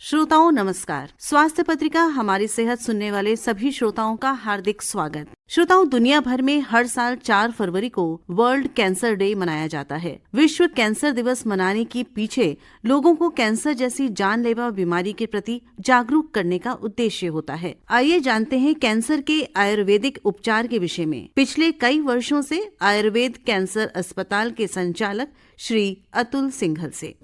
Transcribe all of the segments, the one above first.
श्रोताओं नमस्कार। स्वास्थ्य पत्रिका हमारी सेहत सुनने वाले सभी श्रोताओं का हार्दिक स्वागत। श्रोताओं, दुनिया भर में हर साल 4 फरवरी को वर्ल्ड कैंसर डे मनाया जाता है। विश्व कैंसर दिवस मनाने के पीछे लोगों को कैंसर जैसी जानलेवा बीमारी के प्रति जागरूक करने का उद्देश्य होता है। आइए जानते हैं कैंसर के आयुर्वेदिक उपचार के विषय में। पिछले कई वर्षों से आयुर्वेद कैंसर अस्पताल के संचालक श्री अतुल सिंघल से।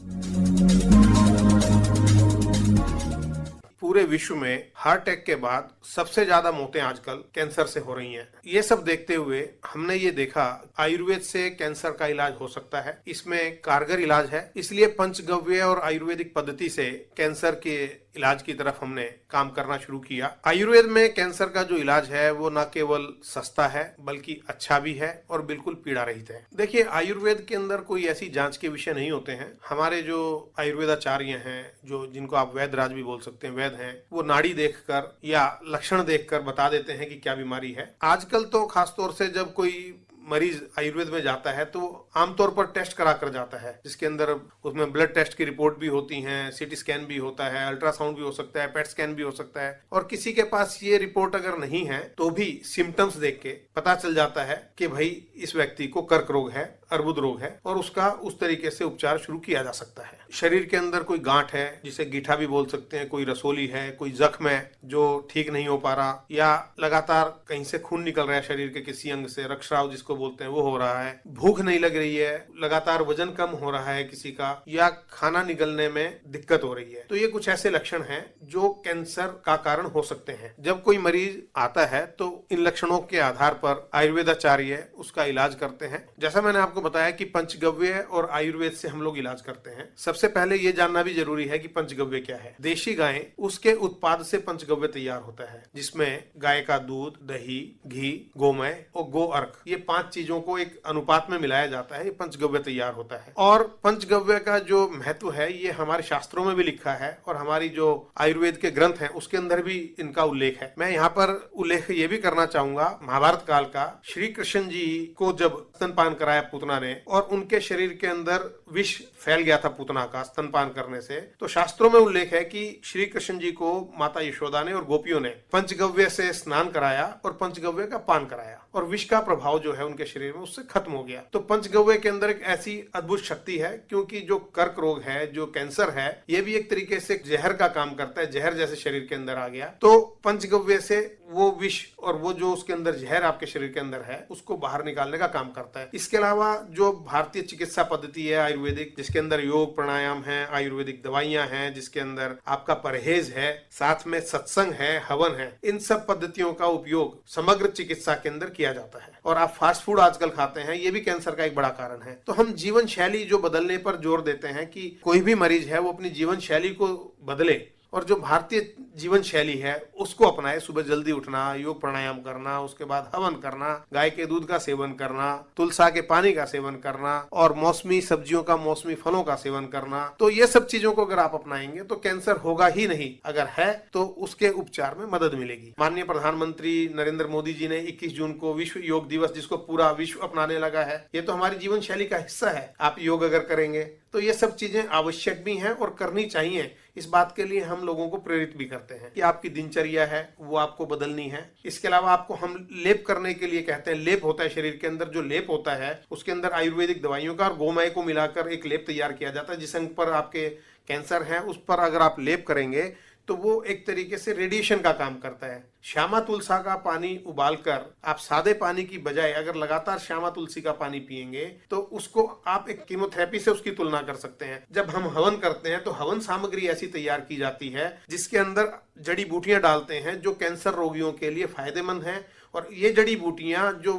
पूरे विश्व में हार्ट अटैक के बाद सबसे ज्यादा मौतें आजकल कैंसर से हो रही हैं। ये सब देखते हुए हमने ये देखा आयुर्वेद से कैंसर का इलाज हो सकता है। इसमें कारगर इलाज है, इसलिए पंचगव्य और आयुर्वेदिक पद्धति से कैंसर के इलाज की तरफ हमने काम करना शुरू किया। आयुर्वेद में कैंसर का जो इलाज है वो न केवल सस्ता है बल्कि अच्छा भी है और बिल्कुल पीड़ा रहित है। देखिए, आयुर्वेद के अंदर कोई ऐसी जांच के विषय नहीं होते हैं। हमारे जो आयुर्वेदाचार्य हैं, जो जिनको आप वैद्यराज भी बोल सकते हैं, वैद्य हैं, वो नाड़ी देखकर या लक्षण देखकर बता देते हैं कि क्या बीमारी है। आजकल तो खासतौर से जब कोई मरीज आयुर्वेद में जाता है तो आमतौर पर टेस्ट करा कर जाता है, जिसके अंदर उसमें ब्लड टेस्ट की रिपोर्ट भी होती है, सीटी स्कैन भी होता है, अल्ट्रासाउंड भी हो सकता है, पेट स्कैन भी हो सकता है। और किसी के पास ये रिपोर्ट अगर नहीं है तो भी सिम्टम्स देख के पता चल जाता है कि भाई इस व्यक्ति को कर्क रोग है, अर्बुद रोग है, और उसका उस तरीके से उपचार शुरू किया जा सकता है। शरीर के अंदर कोई गांठ है, जिसे गीठा भी बोल सकते हैं, कोई रसोली है, कोई जख्म है जो ठीक नहीं हो पा रहा, या लगातार कहीं से खून निकल रहा है शरीर के किसी अंग से, रक्तस्राव जिसको बोलते हैं वो हो रहा है, भूख नहीं लग रही है, लगातार वजन कम हो रहा है किसी का, या खाना निगलने में दिक्कत हो रही है, तो ये कुछ ऐसे लक्षण हैं जो कैंसर का कारण हो सकते हैं। जब कोई मरीज आता है तो इन लक्षणों के आधार पर आयुर्वेदाचार्य उसका इलाज करते हैं। जैसा मैंने आपको बताया कि पंचगव्य और आयुर्वेद से हम लोग इलाज करते हैं। सबसे पहले ये जानना भी जरूरी है कि पंचगव्य क्या है। देशी गाय, उसके उत्पाद से पंचगव्य तैयार होता है, जिसमें गाय का दूध, दही, घी, गोमय और गो अर्क, ये 5 चीजों को एक अनुपात में मिलाया जाता है, ये पंचगव्य तैयार होता है। और पंचगव्य का जो महत्व है ये हमारे शास्त्रों में भी लिखा है और हमारी जो आयुर्वेद के ग्रंथ हैं उसके अंदर भी इनका उल्लेख है। मैं यहाँ पर उल्लेख ये भी करना चाहूंगा महाभारत काल का। श्री कृष्ण जी को जब स्तनपान कराया पूतना ने और उनके शरीर के अंदर विष फैल गया था पूतना का स्तनपान करने से, तो शास्त्रों में उल्लेख है कि श्री कृष्ण जी को माता यशोदा ने और गोपियों ने पंचगव्य से स्नान कराया और पंचगव्य का पान कराया, और विष का प्रभाव जो है उनके शरीर में उससे खत्म हो गया। तो पंचगव्य के अंदर एक ऐसी अद्भुत शक्ति है, क्योंकि जो कर्क रोग है, जो कैंसर है, ये भी एक तरीके से जहर का काम करता है। जहर जैसे शरीर के अंदर आ गया तो पंचगव्य से वो विष और वो जो उसके अंदर जहर आपके शरीर के अंदर है उसको बाहर निकालने का काम करता है। इसके अलावा जो भारतीय चिकित्सा पद्धति है आयुर्वेदिक, जिसके अंदर योग प्राणायाम है, आयुर्वेदिक दवाइयां हैं, जिसके अंदर आपका परहेज है, साथ में सत्संग है, हवन है, इन सब पद्धतियों का उपयोग समग्र चिकित्सा के अंदर किया जाता है। और आप फास्ट फूड आजकल खाते हैं, ये भी कैंसर का एक बड़ा कारण है। तो हम जीवन शैली जो बदलने पर जोर देते हैं कि कोई भी मरीज है वो अपनी जीवन शैली को बदले और जो भारतीय जीवन शैली है उसको अपनाए। सुबह जल्दी उठना, योग प्राणायाम करना, उसके बाद हवन करना, गाय के दूध का सेवन करना, तुलसा के पानी का सेवन करना और मौसमी सब्जियों का, मौसमी फलों का सेवन करना। तो ये सब चीजों को अगर आप अपनाएंगे तो कैंसर होगा ही नहीं, अगर है तो उसके उपचार में मदद मिलेगी। माननीय प्रधानमंत्री नरेंद्र मोदी जी ने 21 जून को विश्व योग दिवस, जिसको पूरा विश्व अपनाने लगा है, ये तो हमारी जीवन शैली का हिस्सा है। आप योग अगर करेंगे तो ये सब चीजें आवश्यक भी हैं और करनी चाहिए। इस बात के लिए हम लोगों को प्रेरित भी करते हैं कि आपकी दिनचर्या है वो आपको बदलनी है। इसके अलावा आपको हम लेप करने के लिए कहते हैं। लेप होता है शरीर के अंदर, जो लेप होता है उसके अंदर आयुर्वेदिक दवाइयों का और गोमय को मिलाकर एक लेप तैयार किया जाता है। जिस अंग पर आपके कैंसर है उस पर अगर आप लेप करेंगे तो वो एक तरीके से रेडिएशन का काम करता है। श्यामा तुलसा का पानी उबालकर आप सादे पानी की बजाय अगर लगातार श्यामा तुलसी का पानी पिएंगे तो उसको आप एक कीमोथेरेपी से उसकी तुलना कर सकते हैं। जब हम हवन करते हैं तो हवन सामग्री ऐसी तैयार की जाती है जिसके अंदर जड़ी बूटियां डालते हैं जो कैंसर रोगियों के लिए फायदेमंद हैं। और ये जड़ी बूटियां जो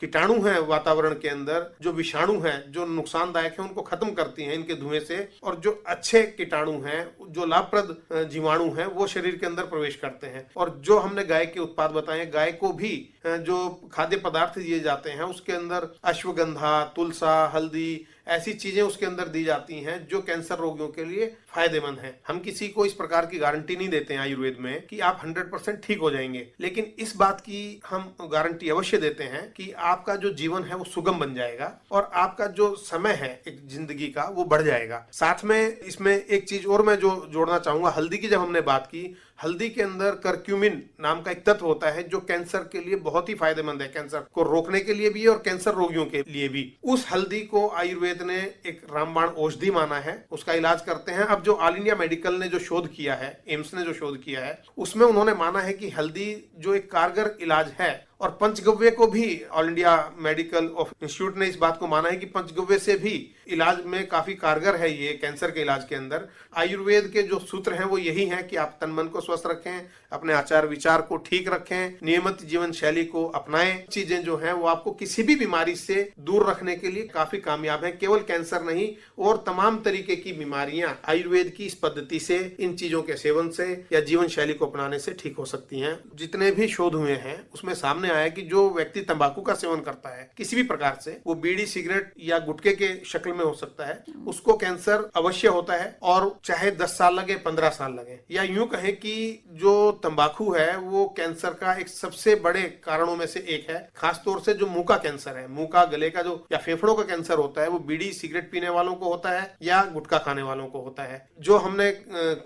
कीटाणु हैं वातावरण के अंदर, जो विषाणु हैं जो नुकसानदायक हैं, उनको खत्म करती हैं इनके धुएं से, और जो अच्छे कीटाणु हैं, जो लाभप्रद जीवाणु हैं, वो शरीर के अंदर प्रवेश करते हैं। और जो हमने गाय के उत्पाद बताए, गाय को भी जो खाद्य पदार्थ दिए जाते हैं उसके अंदर अश्वगंधा, तुलसा, हल्दी, ऐसी चीजें उसके अंदर दी जाती हैं जो कैंसर रोगियों के लिए फायदेमंद है। हम किसी को इस प्रकार की गारंटी नहीं देते हैं आयुर्वेद में कि आप 100% ठीक हो जाएंगे, लेकिन इस बात की हम गारंटी अवश्य देते हैं कि आपका जो जीवन है वो सुगम बन जाएगा और आपका जो समय है एक जिंदगी का वो बढ़ जाएगा। साथ में इसमें एक चीज और मैं जो जोड़ना चाहूंगा, हल्दी की जब हमने बात की, हल्दी के अंदर करक्यूमिन नाम का एक तत्व होता है जो कैंसर के लिए बहुत ही फायदेमंद है, कैंसर को रोकने के लिए भी और कैंसर रोगियों के लिए भी। उस हल्दी को आयुर्वेद ने एक रामबाण औषधि माना है, उसका इलाज करते हैं। अब जो ऑल इंडिया मेडिकल ने जो शोध किया है, एम्स ने जो शोध किया है, उसमें उन्होंने माना है कि हल्दी जो एक कारगर इलाज है, और पंचगव्य को भी all India medical of institute ने इस बात को माना है कि पंचगव्य से भी इलाज में काफी कारगर है ये कैंसर के इलाज के अंदर। आयुर्वेद के जो सूत्र हैं वो यही हैं कि आप तन मन को स्वस्थ रखें, अपने आचार विचार को ठीक रखें, नियमित जीवन शैली को अपनाएं। चीजें जो हैं वो आपको किसी भी बीमारी से दूर रखने के लिए काफी कामयाब है। केवल कैंसर नहीं और तमाम तरीके की बीमारियां आयुर्वेद की इस पद्धति से, इन चीजों के सेवन से या जीवन शैली को अपनाने से ठीक हो सकती हैं। जितने भी शोध हुए हैं उसमें सामने आया कि जो व्यक्ति तंबाकू का सेवन करता है किसी भी प्रकार से, वो बीड़ी सिगरेट या गुटखे के शक्ल में हो सकता है, उसको कैंसर अवश्य होता है, और चाहे 10 साल लगे 15 साल लगे। या यूं कहें कि जो तंबाकू है वो कैंसर का एक सबसे बड़े कारणों में से एक है। खासतौर से जो मुंह का कैंसर है, मुंह का, गले का जो या फेफड़ों का कैंसर होता है, वो बीड़ी सिगरेट पीने वालों को होता है या गुटखा खाने वालों को होता है। जो हमने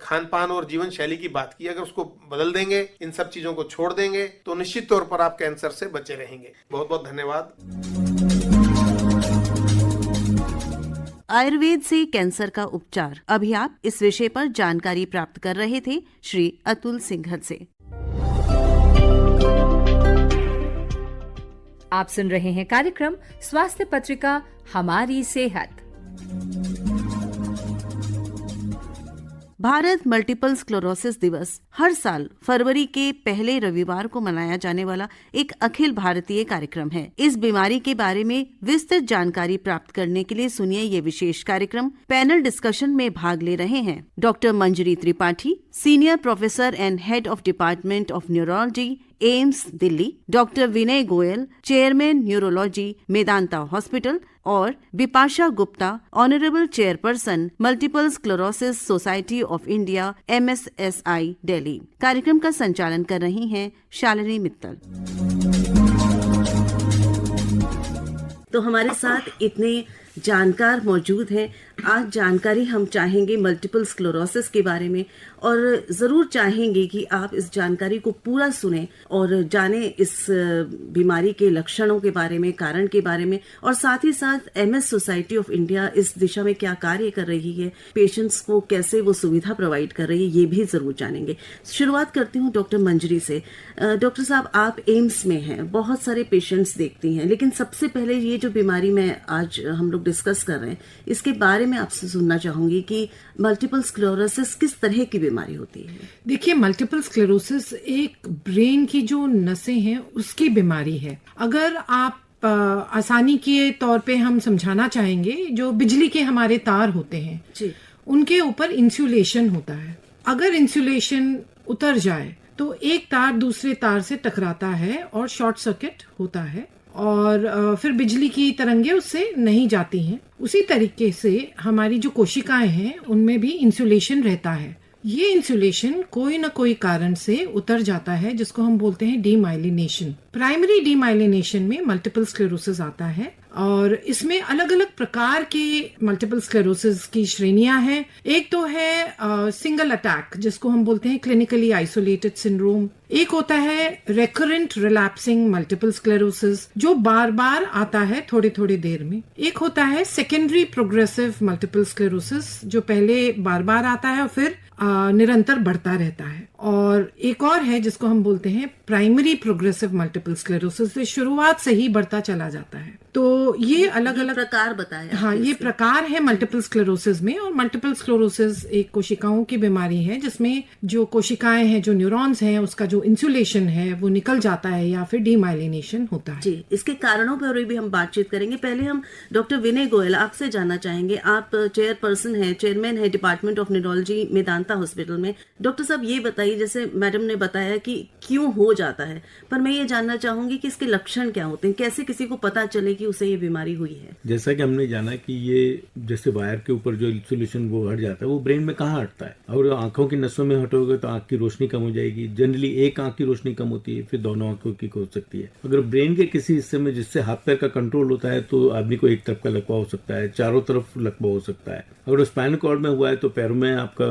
खान पान और जीवन शैली की बात की, अगर उसको बदल देंगे, इन सब चीजों को छोड़ देंगे, तो निश्चित तौर पर आप कैंसर से बचे रहेंगे। बहुत बहुत धन्यवाद। आयुर्वेद से कैंसर का उपचार, अभी आप इस विषय पर जानकारी प्राप्त कर रहे थे श्री अतुल सिंघल से। आप सुन रहे हैं कार्यक्रम स्वास्थ्य पत्रिका हमारी सेहत। भारत मल्टीपल स्क्लेरोसिस दिवस हर साल फरवरी के पहले रविवार को मनाया जाने वाला एक अखिल भारतीय कार्यक्रम है। इस बीमारी के बारे में विस्तृत जानकारी प्राप्त करने के लिए सुनिए ये विशेष कार्यक्रम। पैनल डिस्कशन में भाग ले रहे हैं doctor Manjari Tripathi, senior professor and head of department of neurology, AIIMS Delhi, doctor Vinay Goyal, chairman neurology, Medanta hospital, और Bipasha Gupta, honourable chairperson multiple sclerosis society of India MSSI Delhi. कार्यक्रम का संचालन कर रही हैं शालिनी मित्तल। तो हमारे साथ इतने जानकार मौजूद हैं। आज जानकारी हम चाहेंगे मल्टीपल स्क्लेरोसिस के बारे में, और ज़रूर चाहेंगे कि आप इस जानकारी को पूरा सुने और जानें इस बीमारी के लक्षणों के बारे में, कारण के बारे में, और साथ ही साथ MS सोसाइटी ऑफ इंडिया इस दिशा में क्या कार्य कर रही है, पेशेंट्स को कैसे वो सुविधा प्रोवाइड कर रही है, ये भी ज़रूर जानेंगे। शुरुआत करती हूँ डॉक्टर मंजरी से। डॉक्टर साहब, आप एम्स में हैं, बहुत सारे पेशेंट्स देखती हैं, लेकिन सबसे पहले ये जो बीमारी में आज हम लोग डिस्कस कर रहे हैं, इसके बारे में आपसे सुनना चाहूंगी कि मल्टीपल स्क्लेरोसिस किस तरह की बीमारी होती है। देखिए, मल्टीपल स्क्लेरोसिस एक ब्रेन की जो नसें हैं उसकी बीमारी है। अगर आप आसानी के तौर पे हम समझाना चाहेंगे, जो बिजली के हमारे तार होते हैं जी, उनके ऊपर इंसुलेशन होता है। अगर इंसुलेशन उतर जाए तो एक तार दूसरे तार से टकराता है और शॉर्ट सर्किट होता है, और फिर बिजली की तरंगें उससे नहीं जाती हैं। उसी तरीके से हमारी जो कोशिकाएं हैं उनमें भी इंसुलेशन रहता है। ये इंसुलेशन कोई न कोई कारण से उतर जाता है, जिसको हम बोलते हैं डीमाइलिनेशन। प्राइमरी डीमाइलिनेशन में मल्टीपल स्क्लेरोसिस आता है, और इसमें अलग अलग प्रकार के मल्टीपल स्क्लेरोसिस की श्रेणियां हैं। एक तो है सिंगल अटैक, जिसको हम बोलते हैं क्लिनिकली आइसोलेटेड सिंड्रोम। एक होता है रेकरेंट रिलैप्सिंग मल्टीपल स्क्लेरोसिस, जो बार बार आता है थोड़ी थोड़ी देर में। एक होता है सेकेंडरी प्रोग्रेसिव मल्टीपल स्क्लेरोसिस, जो पहले बार बार आता है और फिर निरंतर बढ़ता रहता है। और एक और है जिसको हम बोलते हैं प्राइमरी प्रोग्रेसिव मल्टीपल स्क्लेरोसिस, जो शुरुआत से ही बढ़ता चला जाता है। तो ये अलग अलग प्रकार बताया। हाँ, ये प्रकार है मल्टीपल स्क्लेरोसिस में। और मल्टीपल स्क्लेरोसिस एक कोशिकाओं की बीमारी है, जिसमें जो कोशिकाएं हैं, जो न्यूरॉन्स हैं, उसका जो इंसुलेशन है वो निकल जाता है या फिर डीमाइलिनेशन होता है। जी, इसके कारणों पर भी हम बातचीत करेंगे। पहले हम डॉक्टर विनय गोयल, आपसे जानना चाहेंगे। आप चेयरपर्सन है, चेयरमैन है department of neurology Medanta hospital में। डॉक्टर साहब, ये बताइए, जैसे मैडम ने बताया कि क्यों हो जाता है, पर मैं ये जानना चाहूंगी कि इसके लक्षण क्या होते हैं, कैसे किसी को पता चले कि कि उसे ये बीमारी हुई है? जैसा कि हमने जाना कि ये जैसे वायर के ऊपर जो इंसुलेशन वो हट जाता है, वो ब्रेन में कहाँ हटता है? और आंखों की नसों में हटोगे तो आंख की रोशनी कम हो जाएगी। जनरली एक आंख की रोशनी कम होती है, फिर दोनों आंखों की हो सकती है। अगर ब्रेन के किसी हिस्से में जिससे हाथ पैर का कंट्रोल होता है तो आदमी को एक तरफ का लकवा हो सकता है, चारों तरफ लकवा हो सकता है। अगर स्पाइनल कॉर्ड में हुआ है तो पैरों में आपका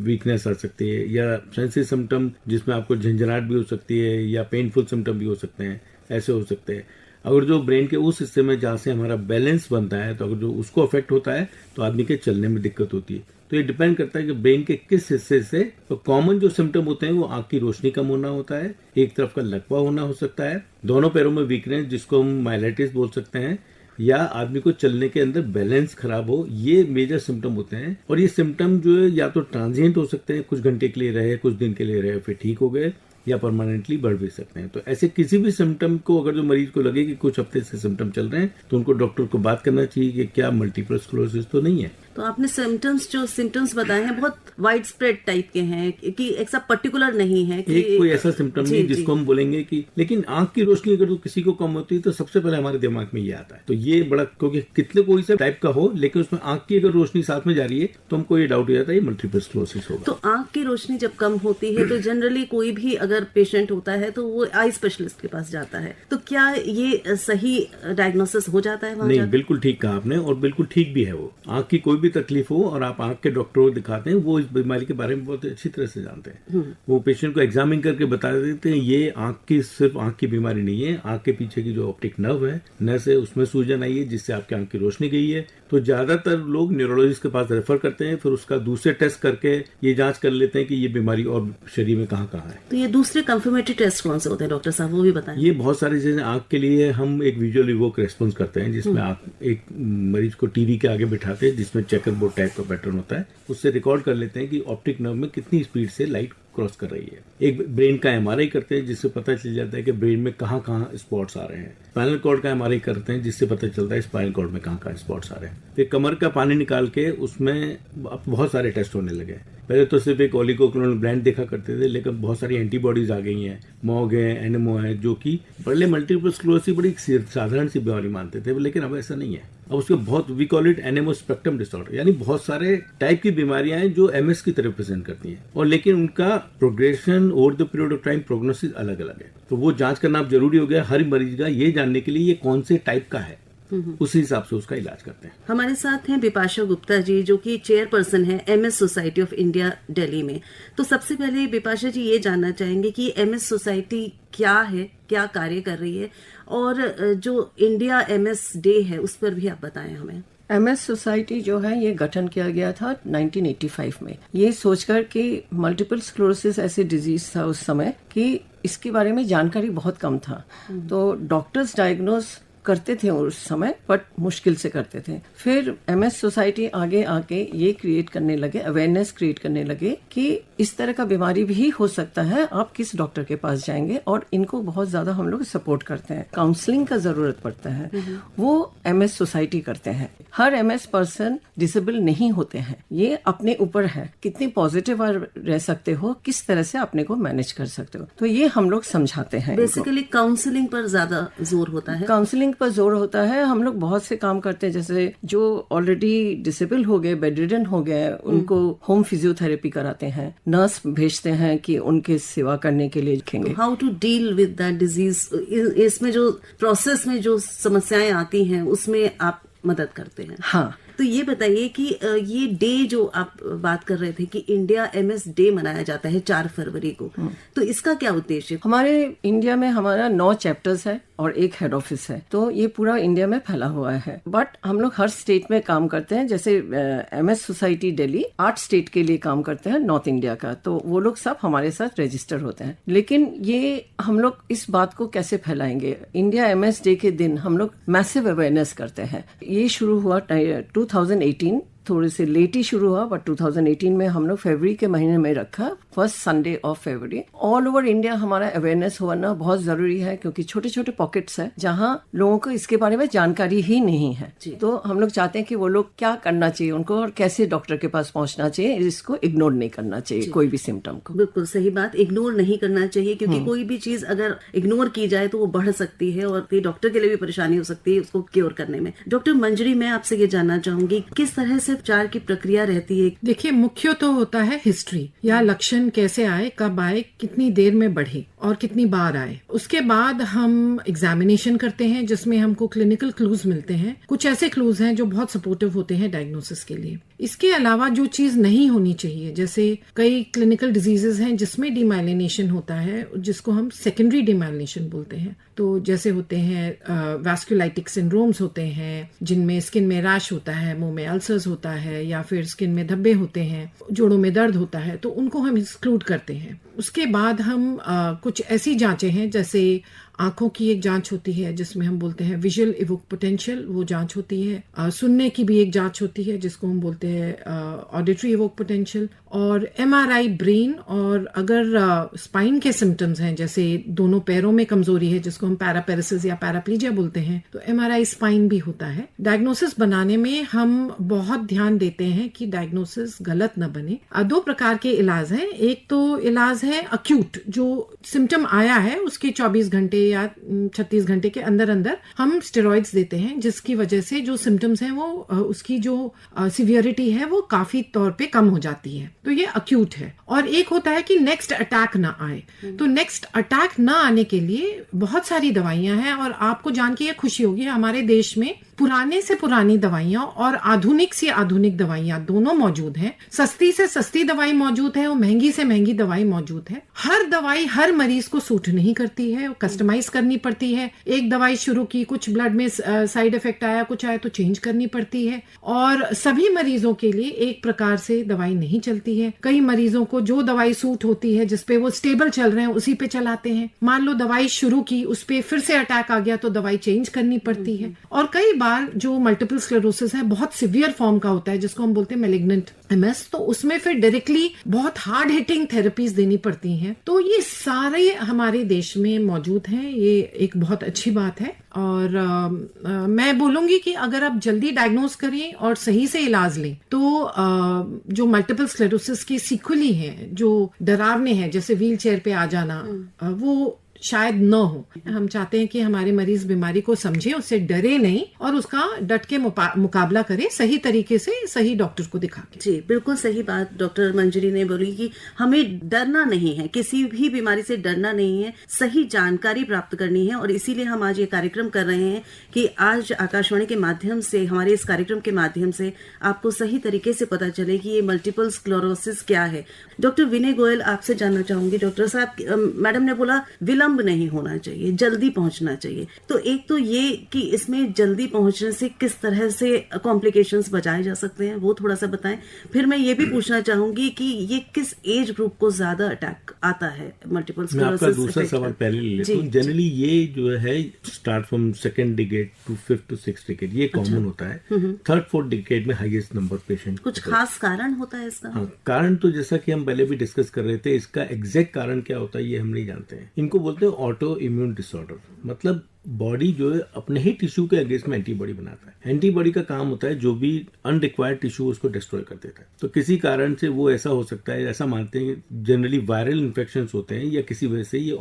वीकनेस आ सकती है, या सेंसरी सिम्टम जिसमें आपको झंझनाहट भी हो सकती है, या पेनफुल सिम्टम भी हो सकते हैं, ऐसे हो सकते हैं। अगर जो ब्रेन के उस हिस्से में जहाँ से हमारा बैलेंस बनता है, तो अगर जो उसको अफेक्ट होता है तो आदमी के चलने में दिक्कत होती है। तो ये डिपेंड करता है कि ब्रेन के किस हिस्से से। तो कॉमन जो सिम्टम होते हैं वो आंख की रोशनी कम होना होता है, एक तरफ का लकवा होना हो सकता है, दोनों पैरों में वीकनेस जिसको हम माइलेटिस बोल सकते हैं, या आदमी को चलने के अंदर बैलेंस खराब हो। ये मेजर सिम्टम होते हैं। और ये सिम्टम जो है या तो ट्रांजिएंट हो सकते हैं, कुछ घंटे के लिए रहे, कुछ दिन के लिए रहे, फिर ठीक हो गए, या परमानेंटली बढ़ भी सकते हैं। तो ऐसे किसी भी सिम्टम को अगर जो मरीज को लगे कि कुछ हफ्ते से सिम्टम चल रहे हैं तो उनको डॉक्टर को बात करना चाहिए कि क्या मल्टीपल स्क्लेरोसिस तो नहीं है। तो आपने सिम्टम्स बताए हैं बहुत वाइड स्प्रेड टाइप के हैं कि एक सब पर्टिकुलर नहीं है कि एक कोई ऐसा सिम्टम नहीं जिसको हम बोलेंगे कि, लेकिन आंख की रोशनी अगर तो किसी को कम होती है तो सबसे पहले हमारे दिमाग में ये आता है। तो ये बड़ा, क्योंकि कितने कोई से टाइप का हो लेकिन उसमें आंख की अगर रोशनी साथ में जा रही है तो हमको ये डाउट हो जाता है ये मल्टीपल स्क्लेरोसिस होगा। तो आंख की रोशनी जब कम होती है तो जनरली कोई भी अगर पेशेंट होता है तो वो आई स्पेशलिस्ट के पास जाता है। तो क्या ये सही डायग्नोसिस हो जाता है? नहीं, बिल्कुल ठीक कहा आपने, और बिल्कुल ठीक भी है। वो आंख की कोई भी तकलीफ हो और आप आंख के डॉक्टर को दिखाते हैं, वो इस बीमारी के बारे में बहुत अच्छी तरह से जानते हैं। वो पेशेंट को एग्जामिन करके बता देते हैं ये आंख की, सिर्फ आंख की बीमारी नहीं है, आंख के पीछे की जो ऑप्टिक नर्व है, नस है, उसमें सूजन आई है जिससे आपकी आंख की रोशनी गई है। तो ज्यादातर लोग न्यूरोलॉजिस्ट के पास रेफर करते हैं, फिर उसका दूसरे टेस्ट करके ये जांच कर लेते हैं कि ये बीमारी और शरीर में कहाँ कहाँ है। तो ये दूसरे कंफर्मेटरी टेस्ट कौन से होते हैं डॉक्टर साहब, वो भी बताएं। ये बहुत सारी चीजें आंख के लिए हम एक विजुअल इवोक रेस्पॉन्स करते हैं, जिसमें आप एक मरीज को टीवी के आगे बिठाते हैं जिसमें चेकर बोर्ड टाइप का पैटर्न होता है, उससे रिकॉर्ड कर लेते हैं कि ऑप्टिक नर्व में कितनी स्पीड से लाइट क्रॉस कर रही है। एक ब्रेन का एमआरआई करते हैं जिससे पता चल जाता है कि ब्रेन में कहाँ कहाँ स्पॉट्स आ रहे हैं। स्पाइनल कॉर्ड का एमआरआई करते हैं जिससे पता चलता है स्पाइनल कॉर्ड में कहाँ कहाँ स्पॉट्स आ रहे हैं। फिर कमर का पानी निकाल के उसमें बहुत सारे टेस्ट होने लगे। पहले तो सिर्फ एक ओलिगोक्लोनल ब्रांड देखा करते थे, लेकिन बहुत सारी एंटीबॉडीज आ गई हैं, मॉग है, एनएमओ है, जो कि पहले मल्टीपल स्क्लेरोसिस बड़ी साधारण सी बीमारी मानते थे, लेकिन अब ऐसा नहीं है। अब उसके बहुत, we call it NMO spectrum disorder, यानी बहुत सारे टाइप की बीमारियां हैं जो एमएस की तरफ प्रेजेंट करती हैं, और लेकिन उनका progression over the period of time, prognosis अलग अलग है। तो वो जांच करना अब जरूरी हो गया हर मरीज का, ये जानने के लिए ये कौन से टाइप का है, उसी हिसाब से उसका इलाज करते हैं। हमारे साथ हैं बिपाशा गुप्ता जी, जो कि चेयरपर्सन है MS society of India Delhi में। तो सबसे पहले बिपाशा जी ये जानना चाहेंगे कि एमएस सोसाइटी क्या है, क्या कार्य कर रही है, और जो इंडिया एमएस डे है उस पर भी आप बताएं हमें। एमएस सोसाइटी जो है ये गठन किया गया था 1985 में, ये सोचकर कि मल्टीपल स्क्लेरोसिस ऐसे डिजीज था उस समय कि इसके बारे में जानकारी बहुत कम था। तो डॉक्टर्स डायग्नोस करते थे उस समय, बट मुश्किल से करते थे। फिर एमएस सोसाइटी आगे आके ये क्रिएट करने लगे, अवेयरनेस क्रिएट करने लगे कि इस तरह का बीमारी भी हो सकता है, आप किस डॉक्टर के पास जाएंगे, और इनको बहुत ज्यादा हम लोग सपोर्ट करते हैं। काउंसलिंग का जरूरत पड़ता है, वो एमएस सोसाइटी करते हैं। हर एमएस पर्सन डिसेबल नहीं होते हैं, ये अपने ऊपर है, कितनी पॉजिटिव रह सकते हो, किस तरह से अपने को मैनेज कर सकते हो, तो ये हम लोग समझाते हैं। बेसिकली काउंसलिंग पर ज्यादा जोर होता है, काउंसलिंग पर जोर होता है। हम लोग बहुत से काम करते हैं, जैसे जो ऑलरेडी डिसेबल हो गए, बेडरिडन हो गए, उनको होम फिजियोथेरेपी कराते हैं, नर्स भेजते हैं कि उनके सेवा करने के लिए लिखेंगे। How to deal with that disease, इसमें जो प्रोसेस में जो समस्याएं आती हैं उसमें आप मदद करते हैं। हाँ, तो ये बताइए कि ये डे जो आप बात कर रहे थे कि इंडिया एमएस डे मनाया जाता है 4 फरवरी को, तो इसका क्या उद्देश्य? हमारे इंडिया में हमारा 9 चैप्टर्स है और एक हेड ऑफिस है, तो ये पूरा इंडिया में फैला हुआ है। बट हम लोग हर स्टेट में काम करते हैं, जैसे एमएस सोसाइटी दिल्ली 8 स्टेट के लिए काम करते हैं नॉर्थ इंडिया का, तो वो लोग सब हमारे साथ रजिस्टर होते हैं। लेकिन ये हम लोग इस बात को कैसे फैलाएंगे? इंडिया एमएस डे के दिन हम लोग मैसिव अवेयरनेस करते हैं। ये शुरू हुआ 2018 थोड़े से लेट ही शुरू हुआ, बट 2018 में हम लोग फरवरी के महीने में रखा, first Sunday of February. All over India हमारा अवेयरनेस होना बहुत जरूरी है, क्योंकि छोटे छोटे पॉकेट्स है जहाँ लोगों को इसके बारे में जानकारी ही नहीं है। तो हम लोग चाहते हैं कि वो लोग क्या करना चाहिए उनको, और कैसे डॉक्टर के पास पहुंचना चाहिए, इसको इग्नोर नहीं करना चाहिए कोई भी सिम्टम को। बिल्कुल सही बात, इग्नोर नहीं करना चाहिए, क्योंकि कोई भी चीज अगर इग्नोर की जाए तो वो बढ़ सकती है और डॉक्टर के लिए भी परेशानी हो सकती है उसको क्योर करने में। डॉक्टर मंजरी, मैं आपसे ये जानना चाहूंगी किस तरह से उपचार की प्रक्रिया रहती है? देखिए, मुख्य तो होता है हिस्ट्री, या लक्षण कैसे आए, कब आए, कितनी देर में बढ़े और कितनी बार आए। उसके बाद हम एग्जामिनेशन करते हैं जिसमें हमको क्लिनिकल क्लूज मिलते हैं। कुछ ऐसे क्लूज हैं जो बहुत सपोर्टिव होते हैं डायग्नोसिस के लिए। इसके अलावा जो चीज नहीं होनी चाहिए, जैसे कई क्लिनिकल डिजीजेस हैं जिसमें डिमाइलिनेशन होता है, जिसको हम सेकेंडरी डिमाइलिनेशन बोलते हैं। तो जैसे होते हैं वैस्कुलाइटिक सिंड्रोम्स होते हैं, जिनमें स्किन में रैश होता है, मुंह में अल्सर्स होता है, या फिर स्किन में धब्बे होते हैं, जोड़ों में दर्द होता है, तो उनको हम एक्सक्लूड करते हैं। उसके बाद हम कुछ ऐसी जांचें हैं, जैसे आंखों की एक जांच होती है जिसमें हम बोलते हैं विजुअल इवोक पोटेंशियल, वो जांच होती है। सुनने की भी एक जांच होती है जिसको हम बोलते हैं ऑडिटरी इवोक पोटेंशियल, और एमआरआई ब्रेन। और अगर स्पाइन के सिम्टम्स हैं, जैसे दोनों पैरों में कमजोरी है जिसको हम पैरापेरेसिस या पैराप्लीजिया बोलते हैं, तो एमआरआई स्पाइन भी होता है। डायग्नोसिस बनाने में हम बहुत ध्यान देते हैं कि डायग्नोसिस गलत न बने। दो प्रकार के इलाज हैं। एक तो इलाज है अक्यूट, जो सिम्टम आया है उसके 24 घंटे या 36 घंटे के अंदर अंदर हम स्टेरॉइड्स देते हैं, जिसकी वजह से जो सिम्टम्स हैं वो उसकी जो सिवियरिटी है वो काफी तौर पे कम हो जाती है। तो ये अक्यूट है। और एक होता है कि नेक्स्ट अटैक ना आए। तो नेक्स्ट अटैक ना आने के लिए बहुत सारी दवाइयां हैं, और आपको जान के ये खुशी होगी हमारे देश में पुराने से पुरानी दवाइयां और आधुनिक से आधुनिक दवाइयां दोनों मौजूद हैं। सस्ती से सस्ती दवाई मौजूद है और महंगी से महंगी दवाई मौजूद है। हर दवाई हर मरीज को सूट नहीं करती है, कस्टमाइज करनी पड़ती है। एक दवाई शुरू की, कुछ ब्लड में साइड इफेक्ट आया, कुछ आया तो चेंज करनी पड़ती है। और सभी मरीजों के लिए एक प्रकार से दवाई नहीं चलती है। कई मरीजों को जो दवाई सूट होती है, जिसपे वो स्टेबल चल रहे हैं, उसी पे चलाते हैं। मान लो दवाई शुरू की, उस पे फिर से अटैक आ गया तो दवाई चेंज करनी पड़ती है। और कई बार जो मल्टीपल स्क्लेरोसिस है बहुत सिवियर फॉर्म का होता है, जिसको हम बोलते हैं मैलिग्नेंट एमएस, तो उसमें फिर डायरेक्टली बहुत हार्ड हिटिंग थेरेपीज देनी पड़ती हैं। तो ये सारे हमारे देश में मौजूद हैं, ये एक बहुत अच्छी बात है। और मैं बोलूंगी कि अगर आप जल्दी डायग्नोज करें और सही से इलाज लें, तो जो मल्टीपल स्क्लेरोसिस की सीक्वली हैं, जो डरावने हैं, जैसे व्हील चेयर पे आ जाना, वो शायद न हो। हम चाहते हैं कि हमारे मरीज बीमारी को समझे, उससे डरे नहीं, और उसका डट के मुकाबला करें सही तरीके से, सही डॉक्टर को दिखा के। जी, बिल्कुल सही बात डॉक्टर मंजरी ने बोली कि हमें डरना नहीं है, किसी भी बीमारी से डरना नहीं है, सही जानकारी प्राप्त करनी है। और इसीलिए हम आज ये कार्यक्रम कर रहे हैं कि आज आकाशवाणी के माध्यम से, हमारे इस कार्यक्रम के माध्यम से आपको सही तरीके से पता चले कि ये मल्टीपल स्क्लेरोसिस क्या है। डॉक्टर विनय गोयल, आपसे जानना चाहूंगी। डॉक्टर साहब, मैडम ने बोला विलम्ब नहीं होना चाहिए, जल्दी पहुंचना चाहिए। तो एक तो ये कि इसमें जल्दी पहुंचने से किस तरह से कॉम्प्लिकेशंस बचाए जा सकते हैं, वो थोड़ा सा बताएं। फिर मैं ये भी पूछना चाहूंगी कि ये किस एज ग्रुप को ज्यादा अटैक आता है मल्टीपल स्क्लेरोसिस? मैं आपका दूसरा सवाल पहले ले लेता हूं। जनरली ये जो है start from second decade to 5th to 6th decade, ये कॉमन होता है। 3rd 4th डिकेड में हाईएस्ट नंबर पेशेंट। कुछ खास कारण होता है इसका? हाँ, कारण तो जैसा कि हम पहले भी डिस्कस कर रहे थे, इसका एग्जैक्ट कारण क्या होता है ये हम नहीं जानते हैं। इनको बोलते हैं ऑटो इम्यून डिसऑर्डर, मतलब बॉडी जो है अपने ही टिश्यू के अगेंस्ट में एंटीबॉडी बनाता है। एंटीबॉडी का काम होता है जो भी अनरिक्वायर्ड टिश्यू उसको डिस्ट्रॉय कर देता है। तो किसी कारण से वो ऐसा हो सकता है, ऐसा मानते हैं जनरली वायरल इन्फेक्शंस होते हैं, या किसी वजह से ये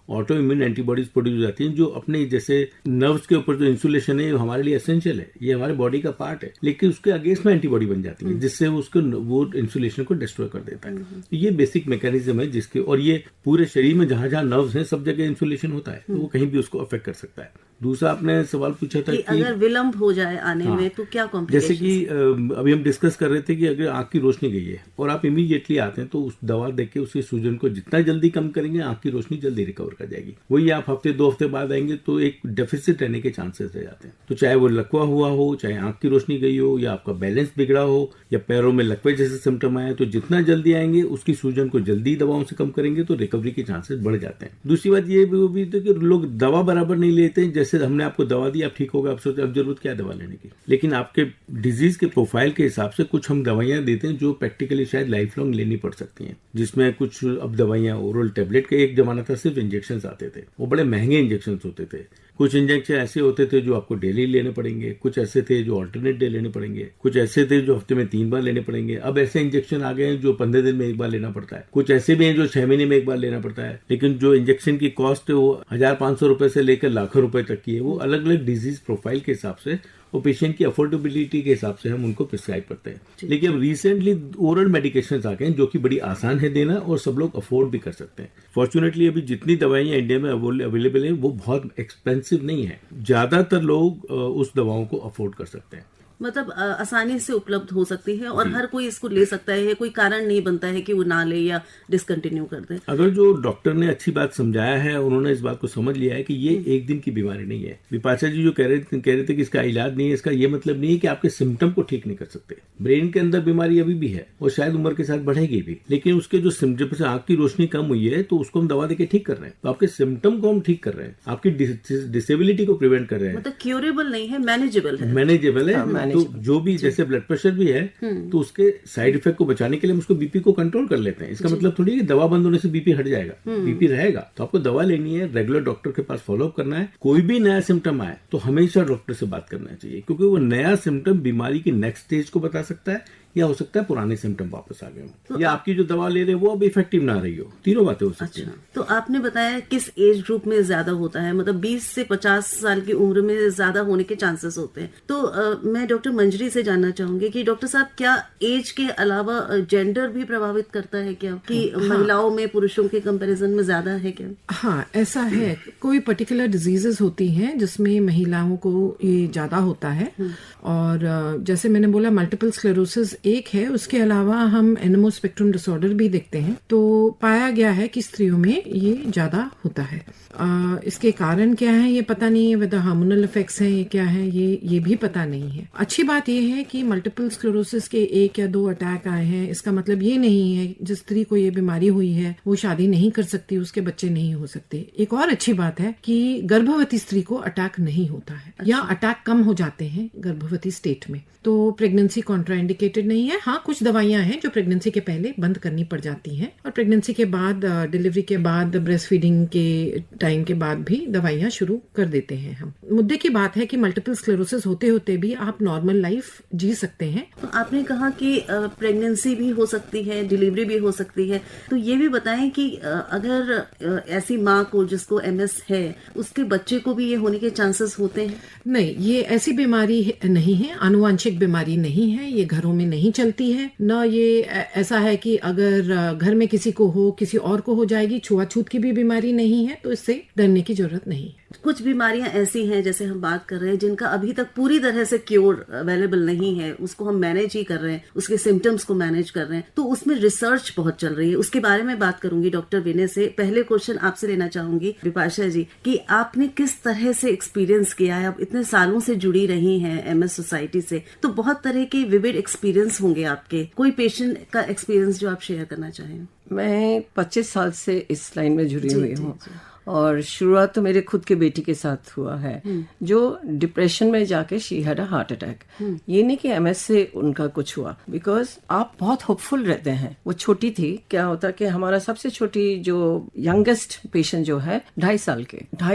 ऑटो इम्यून एंटीबॉडीज प्रोड्यूस हो जाती हैं, जो अपने जैसे नर्व्स के ऊपर जो इंसुलेशन है हमारे लिए एसेंशियल है, ये हमारे बॉडी का पार्ट है, लेकिन उसके अगेंस्ट में एंटीबॉडी बन जाती है, जिससे वो इंसुलेशन को डिस्ट्रॉय कर देता है। तो ये बेसिक मैकेनिज्म है जिसके, और ये पूरे शरीर में जहां जहां नर्व्स हैं सब जगह इंसुलेशन होता है, तो वो कहीं भी उसको अफेक्ट कर सकता है। दूसरा आपने सवाल पूछा था कि अगर विलंब हो जाए आने में तो क्या कॉम्प्लिकेशंस? जैसे कि अभी हम डिस्कस कर रहे थे कि अगर आंख की रोशनी गई है और आप इमीडिएटली आते हैं, तो उस दवा देके उसके सूजन को जितना जल्दी कम करेंगे, आंख की रोशनी जल्दी रिकवर कर जाएगी। वही आप हफ्ते 2 हफ्ते बाद आएंगे तो एक डेफिसिट रहने के चांसेस रह जाते हैं। तो चाहे वो लकवा हुआ हो, चाहे आंख की रोशनी गई हो, या आपका बैलेंस बिगड़ा हो, या पैरों में लकवे जैसे सिम्टम आए, तो जितना जल्दी आएंगे उसकी सूजन को जल्दी दवाओं से कम करेंगे तो रिकवरी के चांसेस बढ़ जाते हैं। दूसरी बात ये भी कि लोग दवा बराबर नहीं लेते हैं। जैसे हमने आपको दवा दी, आप ठीक हो गए, आप सोचते अब जरूरत क्या है दवा लेने की, लेकिन आपके डिजीज के प्रोफाइल के हिसाब से कुछ हम दवाइयां देते हैं जो प्रैक्टिकली शायद लाइफ लॉन्ग लेनी पड़ सकती हैं, जिसमें कुछ अब दवाइयां ओरल टेबलेट के, एक जमाना था सिर्फ इंजेक्शन आते थे, वो बड़े महंगे इंजेक्शन होते थे। कुछ इंजेक्शन ऐसे होते थे जो आपको डेली लेने पड़ेंगे, कुछ ऐसे थे जो ऑल्टरनेट डे लेने पड़ेंगे, कुछ ऐसे थे जो हफ्ते में 3 बार लेने पड़ेंगे। अब ऐसे इंजेक्शन आ गए हैं जो 15 दिन में 1 बार लेना पड़ता है, कुछ ऐसे भी हैं जो 6 महीने में 1 बार लेना पड़ता है। लेकिन जो इंजेक्शन की कॉस्ट है वो 1500 रुपए से लेकर लाखों रुपए तक की है। वो अलग अलग डिजीज प्रोफाइल के हिसाब से और पेशेंट की अफोर्डेबिलिटी के हिसाब से हम उनको प्रिस्क्राइब करते हैं। लेकिन अब रिसेंटली ओरल मेडिकेशन आ गए हैं जो कि बड़ी आसान है देना और सब लोग अफोर्ड भी कर सकते हैं। फॉर्चुनेटली अभी जितनी दवाइयां इंडिया में अवेलेबल है वो बहुत एक्सपेंसिव नहीं है, ज्यादातर लोग उस दवाओं को अफोर्ड कर सकते हैं, मतलब आसानी से उपलब्ध हो सकती है और हर कोई इसको ले सकता है, कोई कारण नहीं बनता है कि वो ना ले या डिसकंटिन्यू कर दे। अगर जो डॉक्टर ने अच्छी बात समझाया है, उन्होंने इस बात को समझ लिया है कि ये एक दिन की बीमारी नहीं है। विपाशा जी जो कह रहे थे कि इसका इलाज नहीं है, इसका ये मतलब नहीं है कि आपके सिम्टम को ठीक नहीं कर सकते। ब्रेन के अंदर बीमारी अभी भी है और शायद उम्र के साथ बढ़ेगी भी, लेकिन उसके जो सिम्टम से आंख की रोशनी कम हुई है तो उसको हम दवा देके ठीक कर रहे हैं। तो आपके सिम्टम को हम ठीक कर रहे हैं, आपकी डिसेबिलिटी को प्रिवेंट कर रहे हैं। मतलब क्योरेबल नहीं है, मैनेजेबल है। मैनेजेबल है। तो जो भी जैसे ब्लड प्रेशर भी है तो उसके साइड इफेक्ट को बचाने के लिए हम उसको बीपी को कंट्रोल कर लेते हैं। इसका मतलब थोड़ी है कि दवा बंद होने से बीपी हट जाएगा, बीपी रहेगा। तो आपको दवा लेनी है, रेगुलर डॉक्टर के पास फॉलोअप करना है। कोई भी नया सिम्टम आए तो हमेशा डॉक्टर से बात करना चाहिए, क्योंकि वो नया सिम्टम बीमारी की नेक्स्ट स्टेज को बता सकता है, या हो सकता है पुराने सिम्टम वापस आ गए हो, तो या आपकी जो दवा ले रहे हो वो अब इफेक्टिव ना रही हो। तीनों बातें हो सकती हैं। तो आपने बताया किस एज ग्रुप में ज्यादा होता है, मतलब 20 से 50 साल की उम्र में ज्यादा होने के चांसेस होते हैं। तो मैं डॉक्टर मंजरी से जानना चाहूंगी कि डॉक्टर साहब क्या एज के अलावा जेंडर भी प्रभावित करता है क्या, कि महिलाओं में पुरुषों के कंपैरिजन में ज्यादा है क्या? हाँ, ऐसा है। कोई पर्टिकुलर डिजीजेस होती हैं जिसमें महिलाओं को ये ज्यादा होता है, और जैसे मैंने बोला मल्टीपल स्क्लेरोसिस एक है, उसके अलावा हम एनिमो स्पेक्ट्रम डिसऑर्डर भी देखते हैं। तो पाया गया है कि स्त्रियों में ये ज्यादा होता है। इसके कारण क्या है ये पता नहीं है, वेदर हार्मोनल इफेक्ट्स हैं, ये क्या है ये भी पता नहीं है। अच्छी बात ये है कि मल्टीपल स्क्लेरोसिस के 1 या 2 अटैक आए हैं, इसका मतलब ये नहीं है जिस स्त्री को ये बीमारी हुई है वो शादी नहीं कर सकती, उसके बच्चे नहीं हो सकते। एक और अच्छी बात है कि गर्भवती स्त्री को अटैक नहीं होता है, या अटैक कम हो जाते हैं गर्भवती स्टेट में। तो प्रेगनेंसी कॉन्ट्राइंडिकेटेड नहीं है। हाँ, कुछ दवाइयां हैं जो प्रेगनेंसी के पहले बंद करनी पड़ जाती हैं, और प्रेगनेंसी के बाद, डिलीवरी के बाद, ब्रेस्ट फीडिंग के टाइम के बाद भी दवाइयां शुरू कर देते हैं हम। मुद्दे की बात है कि मल्टीपल स्क्लेरोसिस होते होते भी आप नॉर्मल लाइफ जी सकते हैं। तो आपने कहा कि प्रेगनेंसी भी हो सकती है, डिलीवरी भी हो सकती है, तो ये भी बताएं कि अगर ऐसी माँ को जिसको MS है उसके बच्चे को भी ये होने के चांसेस होते हैं? नहीं, ये ऐसी बीमारी नहीं है, आनुवंशिक बीमारी नहीं है, ये घरों में नहीं चलती है। न ये ऐसा है कि अगर घर में किसी को हो किसी और को हो जाएगी। छुआछूत की भी बीमारी नहीं है, तो इससे डरने की जरूरत नहीं है। कुछ बीमारियां ऐसी हैं जैसे हम बात कर रहे हैं जिनका अभी तक पूरी तरह से क्योर अवेलेबल नहीं है, उसको हम मैनेज ही कर रहे हैं, उसके सिम्टम्स को मैनेज कर रहे हैं, तो उसमें रिसर्च बहुत चल रही है। उसके बारे में बात करूंगी डॉक्टर विनय से। पहले क्वेश्चन आपसे लेना चाहूंगी विपाशा जी कि आपने किस तरह से एक्सपीरियंस किया है, अब इतने सालों से जुड़ी रही हैं MS सोसाइटी से, तो बहुत तरह के विविड एक्सपीरियंस होंगे आपके। कोई पेशेंट का एक्सपीरियंस जो आप शेयर करना चाहें? मैं 25 साल से इस लाइन में जुड़ी हुई हूँ, और शुरुआत तो मेरे खुद के बेटी के साथ हुआ है, जो डिप्रेशन में जाके she had a heart attack. ये नहीं कि MS से उनका कुछ हुआ, बिकॉज आप बहुत होपफुल रहते हैं। वो छोटी थी, क्या होता कि हमारा सबसे छोटी जो यंगेस्ट पेशेंट जो है 2.5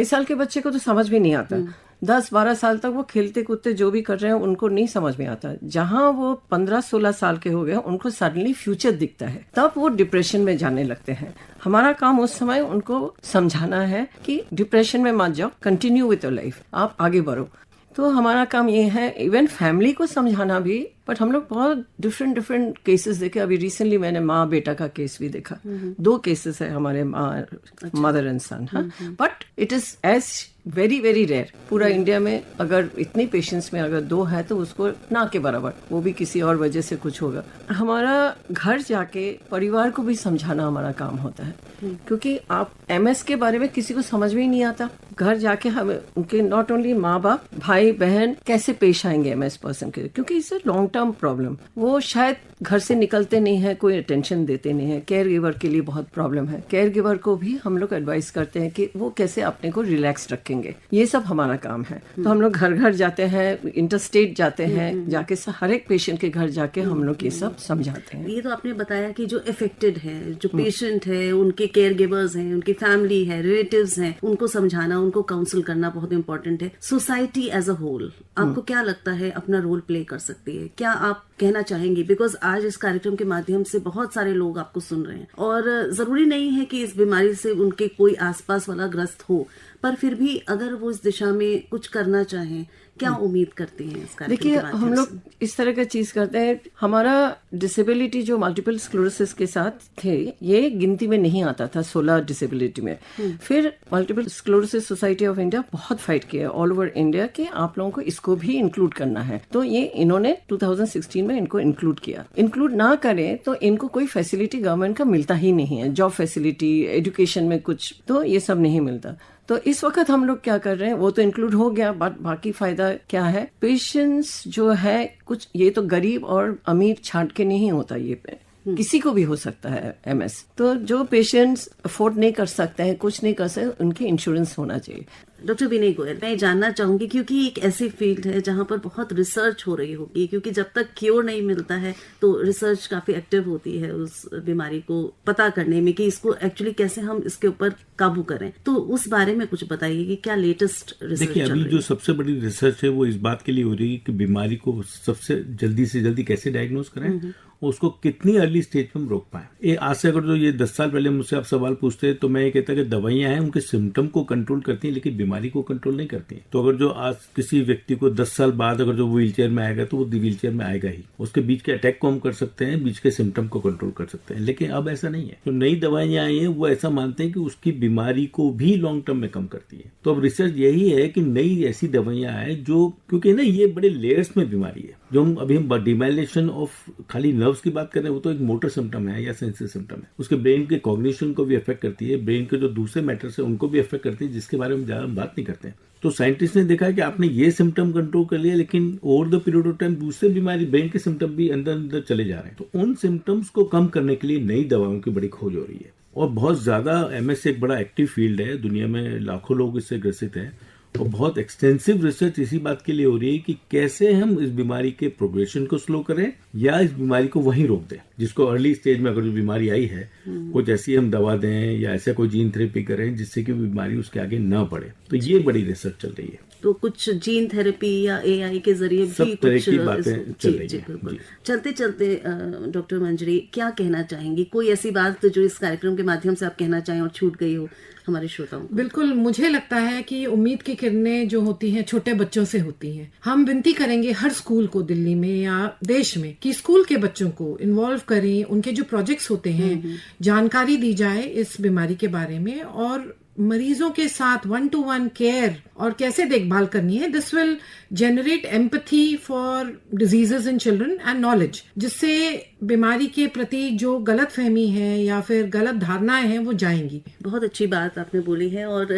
साल के बच्चे को तो समझ भी नहीं आता। 10-12 साल तक वो खेलते कूदते जो भी कर रहे हैं उनको नहीं समझ में आता। जहां वो 15-16 साल के हो गए उनको सडनली फ्यूचर दिखता है, तब वो डिप्रेशन में जाने लगते हैं। हमारा काम उस समय उनको समझाना है कि डिप्रेशन में मत जाओ, कंटिन्यू विथ योर लाइफ, आप आगे बढ़ो। तो हमारा काम ये है, इवन फैमिली को समझाना भी। बट हम लोग बहुत डिफरेंट केसेस देखे। अभी रिसेंटली मैंने माँ बेटा का केस भी देखा। 2 केसेस है हमारे मदर एंड सन। हाँ, but it is as very rare. पूरा इंडिया में अगर इतनी पेशेंट्स में अगर 2 है तो उसको ना के बराबर, वो भी किसी और वजह से कुछ होगा। हमारा घर जाके परिवार को भी समझाना हमारा काम होता है, क्योंकि आप MS के बारे में किसी को समझ में ही नहीं आता। घर जाके हमें उनके नॉट ओनली माँ बाप, भाई बहन कैसे पेश आएंगे MS पर्सन के, क्योंकि it's a long term problem, वो शायद घर से निकलते नहीं है, कोई अटेंशन देते नहीं है, केयर गिवर के लिए बहुत प्रॉब्लम है। केयर गिवर को भी हम लोग एडवाइस करते हैं कि वो कैसे अपने को रिलैक्स रखेंगे, ये सब हमारा काम है। तो हम लोग घर घर जाते हैं, इंटरस्टेट जाते हैं, जाके हर एक पेशेंट के घर जाके हम लोग ये सब समझाते हैं। ये तो आपने बताया कि जो अफेक्टेड है, जो पेशेंट है, उनके केयर गिवर्स हैं, उनकी फैमिली है, रिलेटिव्स हैं, उनको समझाना, उनको काउंसिल करना बहुत इंपॉर्टेंट है। सोसाइटी एज अ होल आपको क्या लगता है अपना रोल प्ले कर सकती है? क्या आप कहना चाहेंगे? बिकॉज आज इस कार्यक्रम के माध्यम से बहुत सारे लोग आपको सुन रहे हैं और जरूरी नहीं है कि इस बीमारी से उनके कोई आसपास वाला ग्रस्त हो, पर फिर भी अगर वो इस दिशा में कुछ करना चाहें, क्या उम्मीद करती हैं इस कार्यक्रम देखिए, के माध्यम हम लोग से? इस तरह का चीज करते हैं। हमारा डिसेबिलिटी जो मल्टीपल स्क्लेरोसिस के साथ थे, ये गिनती में नहीं आता था 16 डिसेबिलिटी में। फिर multiple sclerosis society of India बहुत फाइट किया ऑल ओवर इंडिया कि आप लोगों को इसको भी इंक्लूड करना है। तो ये इन्होंने 2016 में इनको इंक्लूड किया। इंक्लूड ना करें तो इनको कोई फैसिलिटी गवर्नमेंट का मिलता ही नहीं है, जॉब फैसिलिटी, एजुकेशन में कुछ, तो ये सब नहीं मिलता। तो इस वक्त हम लोग क्या कर रहे हैं, वो तो इंक्लूड हो गया, बट बाकी फायदा क्या है? पेशेंट्स जो है कुछ, ये तो गरीब और अमीर छांट के नहीं होता, ये पे किसी को भी हो सकता है MS। तो जो पेशेंट्स अफोर्ड नहीं कर सकते हैं, कुछ नहीं कर सकते, उनकी इंश्योरेंस होना चाहिए। डॉक्टर विनय गोयल, मैं जानना चाहूंगी, क्योंकि एक ऐसी फील्ड है जहां पर बहुत रिसर्च हो रही होगी, क्योंकि जब तक क्योर नहीं मिलता है तो रिसर्च काफी एक्टिव होती है उस बीमारी को पता करने में कि इसको एक्चुअली कैसे हम इसके ऊपर काबू करें। तो उस बारे में कुछ बताइए कि क्या लेटेस्ट रिसर्च देखिए, अभी जो सबसे बड़ी रिसर्च है वो इस बात के लिए हो रही है कि बीमारी को सबसे जल्दी से जल्दी कैसे डायग्नोज करें, उसको कितनी अर्ली स्टेज पे हम रोक पाए। आज से अगर जो ये 10 साल पहले मुझसे आप सवाल पूछते हैं तो मैं ये कहता कि दवाइयां हैं, उनके सिम्टम को कंट्रोल करती हैं लेकिन बीमारी को कंट्रोल नहीं करती हैं। तो अगर जो आज किसी व्यक्ति को 10 साल बाद अगर जो व्हील चेयर में आएगा तो वो व्हील चेयर में आएगा ही, उसके बीच के अटैक को हम कर सकते हैं, बीच के सिम्टम को कंट्रोल कर सकते हैं। लेकिन अब ऐसा नहीं है। जो नई दवाइयां आई है वो ऐसा मानते हैं कि उसकी बीमारी को भी लॉन्ग टर्म में कम करती है। तो अब रिसर्च यही है कि नई ऐसी दवाइयां आए जो, क्योंकि ना ये बड़े लेयर्स में बीमारी है। जो हम डिमाइलेशन ऑफ खाली नर्व्स की बात कर रहे हैं वो तो एक मोटर सिम्टम है या सेंसरी सिम्टम है, उसके ब्रेन के कॉग्निशन को भी अफेक्ट करती है, ब्रेन के जो दूसरे मैटर्स है उनको भी अफेक्ट करती है, जिसके बारे में ज्यादा बात नहीं करते हैं। तो साइंटिस्ट ने देखा कि आपने ये सिम्टम कंट्रोल कर लिया, लेकिन over the period of time दूसरे बीमारी ब्रेन के सिम्टम भी अंदर अंदर चले जा रहे हैं। तो उन सिम्टम्स को कम करने के लिए नई दवाओं की बड़ी खोज हो रही है और बहुत ज्यादा MS एक बड़ा एक्टिव फील्ड है, दुनिया में लाखों लोग इससे ग्रसित हैं और बहुत एक्सटेंसिव रिसर्च इसी बात के लिए हो रही है कि कैसे हम इस बीमारी के प्रोग्रेशन को स्लो करें या इस बीमारी को वहीं रोक दें, जिसको अर्ली स्टेज में अगर जो बीमारी आई है कुछ ऐसी हम दवा दें या ऐसा कोई जीन थेरेपी करें जिससे कि बीमारी उसके आगे न बढ़े। तो ये बड़ी रिसर्च चल रही है। तो कुछ जीन थेरेपी या AI के जरिए भी सब तरह कुछ की बातें चल रही हैं। बिल्कुल। चलते चलते डॉक्टर मंजरी क्या कहना चाहेंगी? कोई ऐसी बात जो इस कार्यक्रम के माध्यम से आप कहना चाहें और छूट गई हो हमारे श्रोताओं को? बिल्कुल, मुझे लगता है कि उम्मीद की किरणें जो होती हैं छोटे बच्चों से होती हैं। हम विनती करेंगे हर स्कूल को दिल्ली में या देश में कि स्कूल के बच्चों को इन्वॉल्व करें, उनके जो प्रोजेक्ट्स होते हैं जानकारी दी जाए इस बीमारी के बारे में और मरीजों के साथ 1-to-1 केयर और कैसे देखभाल करनी है। This will generate empathy for diseases in children and knowledge, जिससे बीमारी के प्रति जो गलत फहमी है या फिर गलत धारणाएं हैं वो जाएंगी। बहुत अच्छी बात आपने बोली है और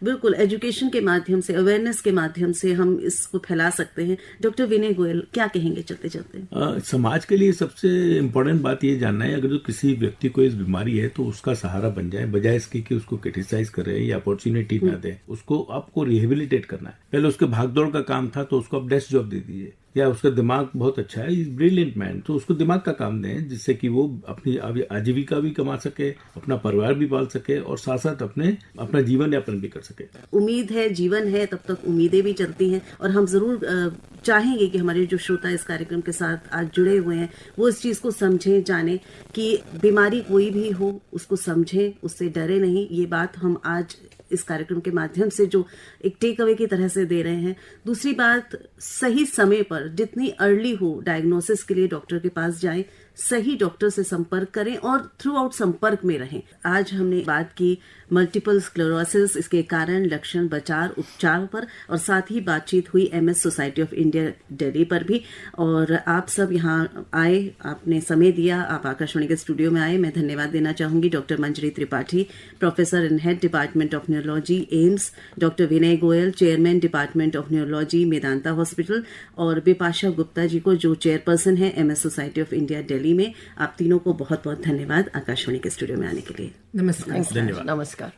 बिल्कुल एजुकेशन के माध्यम से, अवेयरनेस के माध्यम से हम इसको फैला सकते हैं। डॉक्टर विनय गोयल क्या कहेंगे चलते चलते? समाज के लिए सबसे इम्पोर्टेंट बात ये जानना है, अगर जो किसी व्यक्ति को इस बीमारी है तो उसका सहारा बन जाए, बजाय इसके कि उसको क्रिटिसाइज करे या अपॉर्चुनिटी ना दे। उसको आपको रिहेबिलिटेट करना है। पहले उसके भागदौड़ का काम था तो उसको आप डेस्क जॉब दे दीजिए, या उसका दिमाग बहुत अच्छा है, इज ब्रिलियंट मैन, तो उसको दिमाग का काम दें जिससे कि वो अपनी आजीविका भी कमा सके, अपना परिवार भी पाल सके और साथ साथ अपना जीवन यापन भी कर सके। उम्मीद है, जीवन है, तब तक उम्मीदें भी चलती हैं और हम जरूर चाहेंगे कि हमारे जो श्रोता इस कार्यक्रम के साथ आज जुड़े हुए हैं वो इस चीज को समझें, जाने कि बीमारी कोई भी हो उसको समझें, उससे डरे नहीं। ये बात हम आज इस कार्यक्रम के माध्यम से जो एक टेक अवे की तरह से दे रहे हैं। दूसरी बात, सही समय पर जितनी अर्ली हो डायग्नोसिस के लिए डॉक्टर के पास जाएं, सही डॉक्टर से संपर्क करें और थ्रू आउट संपर्क में रहें। आज हमने बात की मल्टीपल स्क्लेरोसिस, इसके कारण, लक्षण, बचाव, उपचार पर, और साथ ही बातचीत हुई MS society of India Delhi पर भी। और आप सब यहाँ आए, आपने समय दिया, आप आकाशवाणी के स्टूडियो में आए। मैं धन्यवाद देना चाहूंगी doctor Manjari Tripathi, professor and head department of neurology, AIIMS, doctor Vinay Goyal, chairman department of neurology, Medanta hospital, और बिपाशा गुप्ता जी को जो चेयरपर्सन है MS society of India Delhi में। आप तीनों को बहुत बहुत धन्यवाद आकाशवाणी के स्टूडियो में आने के लिए। नमस्कार। धन्यवाद। नमस्कार।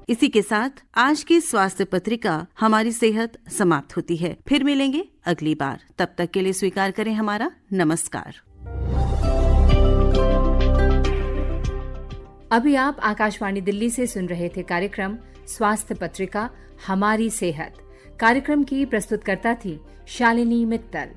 इसी के साथ आज की स्वास्थ्य पत्रिका हमारी सेहत समाप्त होती है। फिर मिलेंगे अगली बार, तब तक के लिए स्वीकार करें हमारा नमस्कार। अभी आप आकाशवाणी दिल्ली से सुन रहे थे कार्यक्रम स्वास्थ्य पत्रिका हमारी सेहत। कार्यक्रम की प्रस्तुतकर्ता थी शालिनी मित्तल।